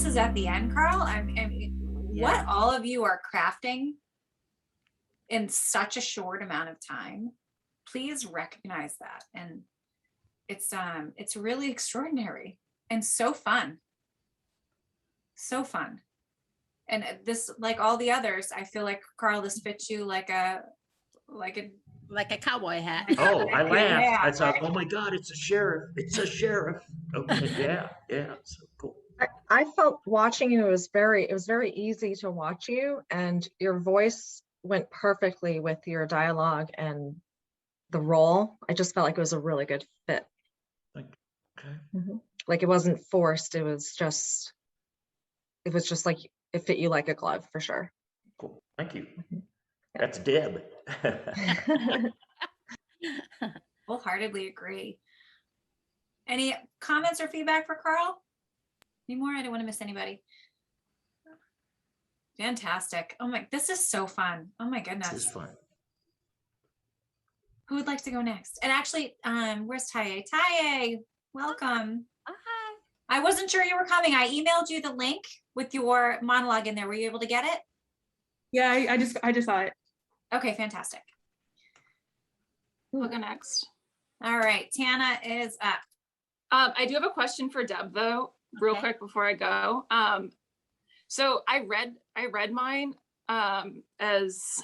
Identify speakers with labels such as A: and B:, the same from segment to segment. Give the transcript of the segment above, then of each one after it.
A: is at the end, Carl. I mean, what all of you are crafting in such a short amount of time, please recognize that. And it's really extraordinary and so fun. So fun. And this, like all the others, I feel like, Carl, this fits you like a
B: cowboy hat.
C: Oh, I laughed.
A: Yeah.
C: I thought, oh my God, it's a sheriff. It's a sheriff. Okay, yeah, so cool.
D: I felt watching you, it was very easy to watch you, and your voice went perfectly with your dialogue and the role. I just felt like it was a really good fit.
C: Okay.
D: Like it wasn't forced. It was just like it fit you like a glove for sure.
C: Cool. Thank you. That's Deb.
A: Wholeheartedly agree. Any comments or feedback for Carl? Any more? I don't want to miss anybody. Fantastic. Oh my, this is so fun. Oh my goodness.
C: This is fun.
A: Who would like to go next? And actually, where's Taye? Taye, welcome.
B: Hi.
A: I wasn't sure you were coming. I emailed you the link with your monologue in there. Were you able to get it?
E: Yeah, I just saw it.
A: Okay, fantastic.
E: I'll go next.
A: All right, Tana is up.
E: I do have a question for Deb though, real quick before I go. So I read mine as,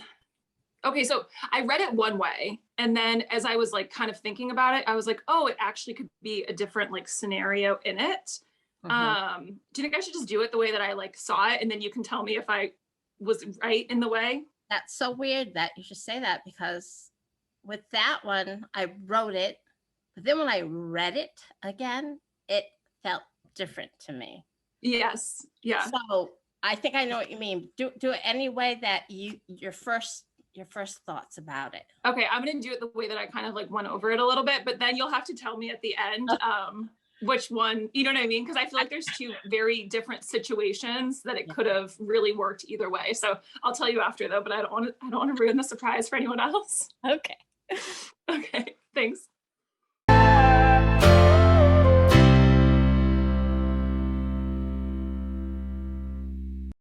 E: okay, so I read it one way, and then as I was like kind of thinking about it, I was like, oh, it actually could be a different like scenario in it. Do you think I should just do it the way that I like saw it, and then you can tell me if I was right in the way?
B: That's so weird that you should say that, because with that one, I wrote it, but then when I read it again, it felt different to me.
E: Yes. Yeah.
B: So I think I know what you mean. Do it any way that your first thoughts about it.
E: Okay, I'm gonna do it the way that I kind of like went over it a little bit, but then you'll have to tell me at the end which one, you know what I mean? Because I feel like there's two very different situations that it could have really worked either way. So I'll tell you after though, but I don't want to ruin the surprise for anyone else.
B: Okay.
E: Okay, thanks.